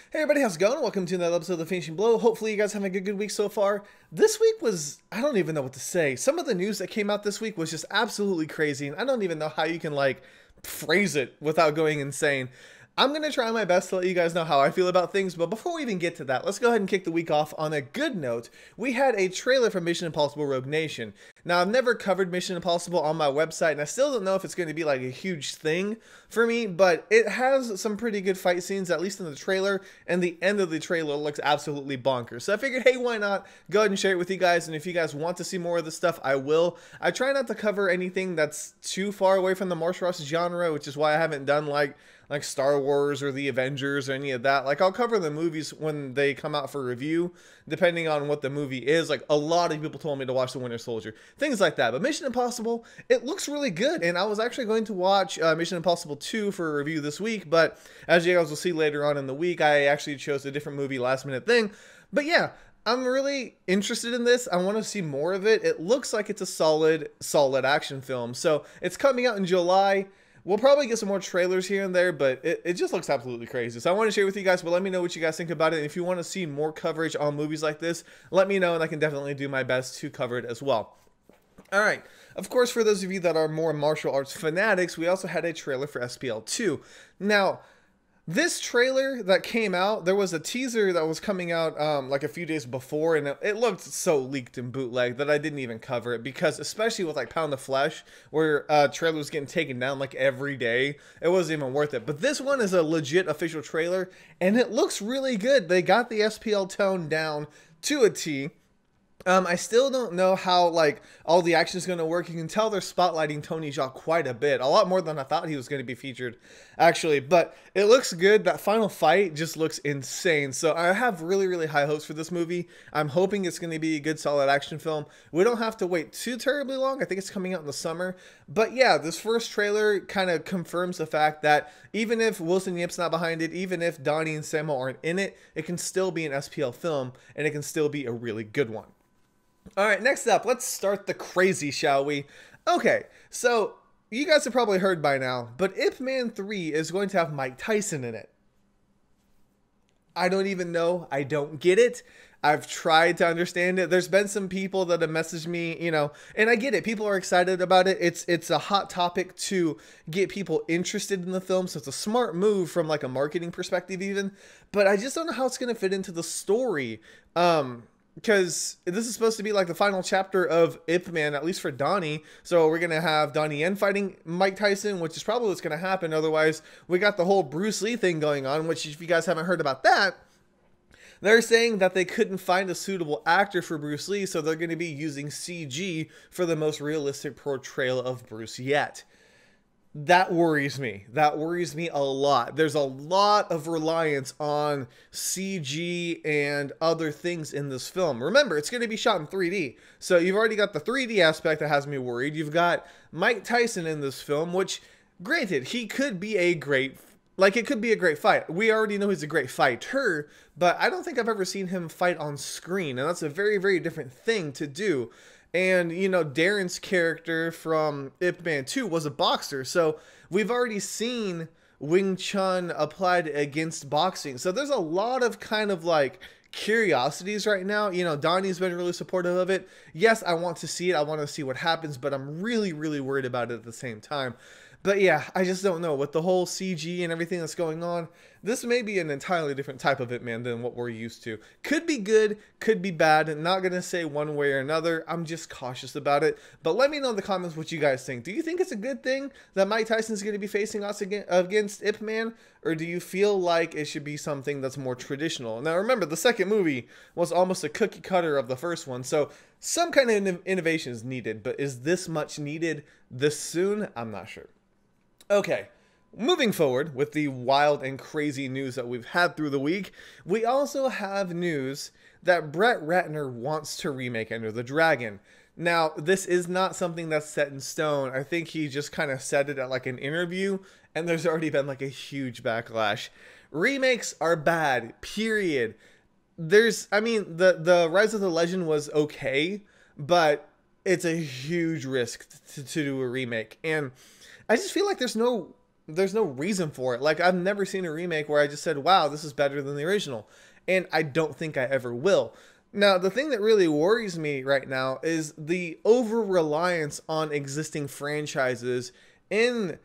Hey everybody, how's it going? Welcome to another episode of The Finishing Blow. Hopefully you guys having a good week so far. This week was, I don't even know what to say. Some of the news that came out this week was just absolutely crazy, and I don't even know how you can phrase it without going insane. I'm going to try my best to let you guys know how I feel about things, but before we even get to that, let's go ahead and kick the week off on a good note. We had a trailer for Mission Impossible Rogue Nation. Now, I've never covered Mission Impossible on my website, and I still don't know if it's going to be like a huge thing for me, but it has some pretty good fight scenes, at least in the trailer, and the end of the trailer looks absolutely bonkers. So I figured, hey, why not go ahead and share it with you guys, and if you guys want to see more of this stuff, I will. I try not to cover anything that's too far away from the martial arts genre, which is why I haven't done like Star Wars or the Avengers or any of that. Like, I'll cover the movies when they come out for review, depending on what the movie is. Like, a lot of people told me to watch The Winter Soldier, things like that. But Mission Impossible, it looks really good, and I was actually going to watch Mission Impossible 2 for a review this week, but as you guys will see later on in the week, I actually chose a different movie last minute thing. But yeah, I'm really interested in this. I want to see more of it. It looks like it's a solid action film. So it's coming out in July. We'll probably get some more trailers here and there, but it just looks absolutely crazy. So I want to share with you guys, but let me know what you guys think about it. And if you want to see more coverage on movies like this, let me know, and I can definitely do my best to cover it as well. All right. Of course, for those of you that are more martial arts fanatics, we also had a trailer for SPL 2. Now, this trailer that came out, there was a teaser that was coming out like a few days before, and it looked so leaked and bootleg that I didn't even cover it, because especially with like Pound of Flesh, where trailer was getting taken down like every day, it wasn't even worth it. But this one is a legit official trailer, and it looks really good. They got the SPL tone down to a T. I still don't know how all the action is going to work. You can tell they're spotlighting Tony Jaa quite a bit, a lot more than I thought he was going to be featured, actually. But it looks good. That final fight just looks insane. So I have really high hopes for this movie. I'm hoping it's going to be a good, solid action film. We don't have to wait too terribly long. I think it's coming out in the summer. But yeah, this first trailer kind of confirms the fact that even if Wilson Yip's not behind it, even if Donnie and Sammo aren't in it, it can still be an SPL film, and it can still be a really good one. Alright, next up, let's start the crazy, shall we? Okay, so you guys have probably heard by now, but Ip Man 3 is going to have Mike Tyson in it. I don't even know. I don't get it. I've tried to understand it. There's been some people that have messaged me, and I get it. People are excited about it. It's a hot topic to get people interested in the film, so it's a smart move from like a marketing perspective even, but I just don't know how it's going to fit into the story. Because this is supposed to be like the final chapter of Ip Man, at least for Donnie. So we're going to have Donnie Yen fighting Mike Tyson, which is probably what's going to happen. Otherwise, we got the whole Bruce Lee thing going on, which if you guys haven't heard about that, they're saying that they couldn't find a suitable actor for Bruce Lee, so they're going to be using CG for the most realistic portrayal of Bruce yet. That worries me. That worries me a lot. There's a lot of reliance on CG and other things in this film. Remember, it's going to be shot in 3D. So you've already got the 3D aspect that has me worried. You've got Mike Tyson in this film, which, granted, he could be a great, it could be a great fight. We already know he's a great fighter, but I don't think I've ever seen him fight on screen. And that's a very different thing to do. And, Darren's character from Ip Man 2 was a boxer. So we've already seen Wing Chun applied against boxing. So there's a lot of kind of curiosities right now. Donnie's been really supportive of it. Yes, I want to see it. I want to see what happens, but I'm really worried about it at the same time. But yeah, I just don't know. With the whole CG and everything that's going on, this may be an entirely different type of Ip Man than what we're used to. Could be good, could be bad. I'm not going to say one way or another. I'm just cautious about it. But let me know in the comments what you guys think. Do you think it's a good thing that Mike Tyson's going to be facing us against Ip Man? Or do you feel like it should be something that's more traditional? Now remember, the second movie was almost a cookie cutter of the first one. So some kind of innovation is needed. But is this much needed this soon? I'm not sure. Okay, moving forward with the wild and crazy news that we've had through the week, we also have news that Brett Ratner wants to remake Enter the Dragon. Now, this is not something that's set in stone. I think he just kind of said it at an interview, and there's already been a huge backlash. Remakes are bad, period. The Rise of the Legend was okay, but it's a huge risk to do a remake. And I just feel like there's no there's no reason for it. Like, I've never seen a remake where I just said, wow, this is better than the original. And I don't think I ever will. Now, the thing that really worries me right now is the over-reliance on existing franchises in,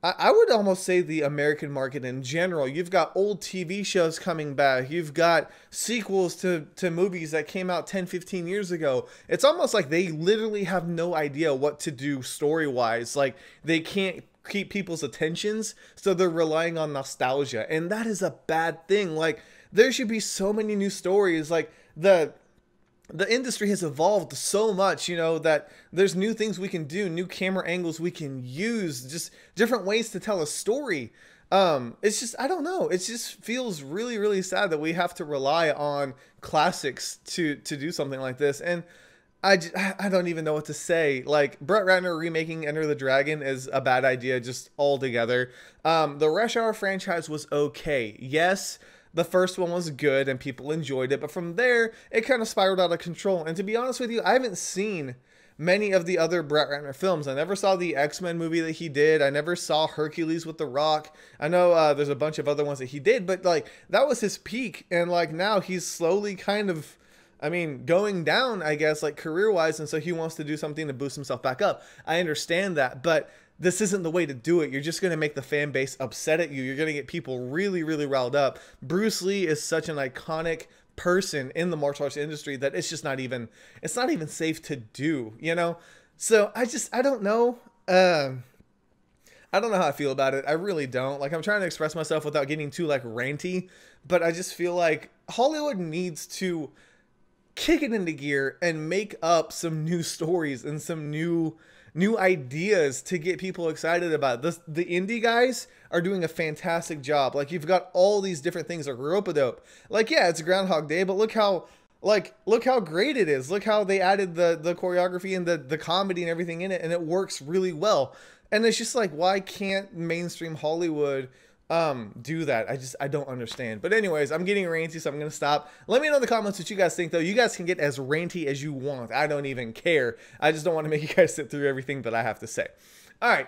I would almost say, the American market in general. You've got old TV shows coming back. You've got sequels to movies that came out 10, 15 years ago. It's almost like they literally have no idea what to do story-wise. Like, they can't keep people's attentions, so they're relying on nostalgia. And that is a bad thing. Like, there should be so many new stories. Like, the industry has evolved so much, you know, that there's new things we can do, new camera angles we can use, just different ways to tell a story. It's just, I don't know. It just feels really, really sad that we have to rely on classics to do something like this. And I don't even know what to say. Like, Brett Ratner remaking Enter the Dragon is a bad idea just altogether. The Rush Hour franchise was okay. Yes, the first one was good and people enjoyed it, but from there, it kind of spiraled out of control. And to be honest with you, I haven't seen many of the other Brett Ratner films. I never saw the X-Men movie that he did. I never saw Hercules with The Rock. I know there's a bunch of other ones that he did, but like, that was his peak. And like, now he's slowly kind of, I mean, going down, I guess, like, career-wise, and so he wants to do something to boost himself back up. I understand that, but this isn't the way to do it. You're just going to make the fan base upset at you. You're going to get people really, really riled up. Bruce Lee is such an iconic person in the martial arts industry that it's just not even, it's not even safe to do, you know? So I don't know. I don't know how I feel about it. I really don't. Like, I'm trying to express myself without getting too, like, ranty, but I just feel like Hollywood needs to kick it into gear and make up some new stories and some new ideas to get people excited about this. The indie guys are doing a fantastic job. Like, you've got all these different things that are rope-a-dope. Like, yeah, it's a Groundhog Day, but look how great it is. Look how they added the choreography and the comedy and everything in it, and it works really well. And it's just like, why can't mainstream Hollywood do that? I don't understand. But anyways, I'm getting ranty, so I'm gonna stop. Let me know in the comments what you guys think, though. You guys can get as ranty as you want. I don't even care. I just don't want to make you guys sit through everything that I have to say. All right.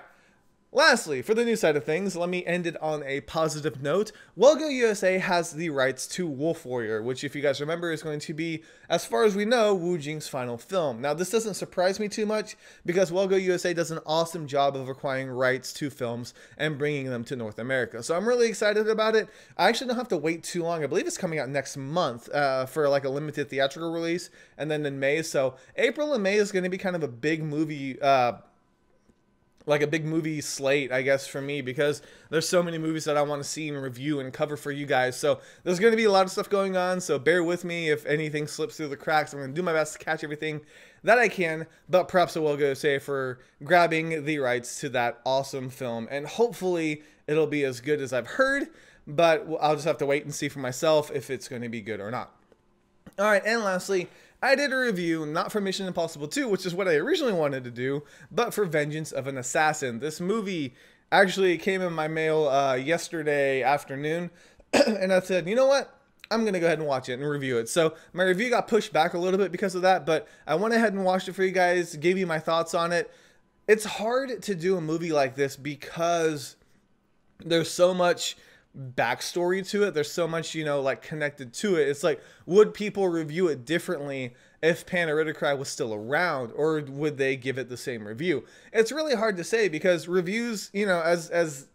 Lastly, for the news side of things, let me end it on a positive note. Wellgo USA has the rights to Wolf Warrior, which, if you guys remember, is going to be, as far as we know, Wu Jing's final film. Now, this doesn't surprise me too much because Wellgo USA does an awesome job of acquiring rights to films and bringing them to North America. So I'm really excited about it. I actually don't have to wait too long. I believe it's coming out next month for like a limited theatrical release, and then in May. So April and May is going to be kind of a big movie like a big movie slate, I guess, for me, because there's so many movies that I want to see and review and cover for you guys. So there's going to be a lot of stuff going on, so bear with me if anything slips through the cracks. I'm going to do my best to catch everything that I can, but props to Wellgo USA for grabbing the rights to that awesome film, and hopefully it'll be as good as I've heard, but I'll just have to wait and see for myself if it's going to be good or not. All right, and lastly, I did a review, not for Mission Impossible 2, which is what I originally wanted to do, but for Vengeance of an Assassin. This movie actually came in my mail yesterday afternoon, and I said, you know what? I'm going to go ahead and watch it and review it. So my review got pushed back a little bit because of that, but I went ahead and watched it for you guys, gave you my thoughts on it. It's hard to do a movie like this because there's so much backstory to it. There's so much, you know, like, connected to it. It's like, would people review it differently if Panaridicry was still around, or would they give it the same review? It's really hard to say because reviews, you know, as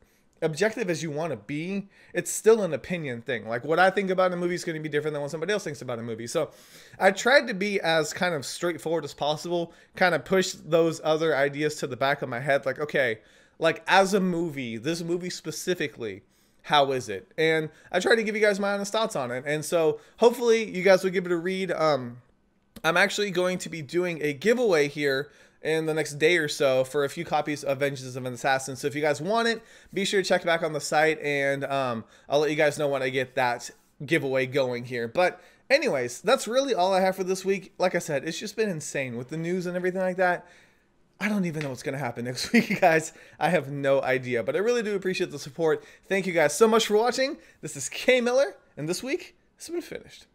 objective as you want to be, it's still an opinion thing. Like, what I think about a movie is going to be different than what somebody else thinks about a movie. So I tried to be as kind of straightforward as possible, kind of push those other ideas to the back of my head. Like, okay, like, as a movie, this movie specifically, how is it? And I try to give you guys my honest thoughts on it. And so hopefully you guys will give it a read. I'm actually going to be doing a giveaway here in the next day or so for a few copies of Vengeance of an Assassin. So if you guys want it, be sure to check back on the site, and I'll let you guys know when I get that giveaway going here. But anyways, that's really all I have for this week. Like I said, it's just been insane with the news and everything like that. I don't even know what's going to happen next week, guys. I have no idea, but I really do appreciate the support. Thank you guys so much for watching. This is K Miller, and this week, it's been finished.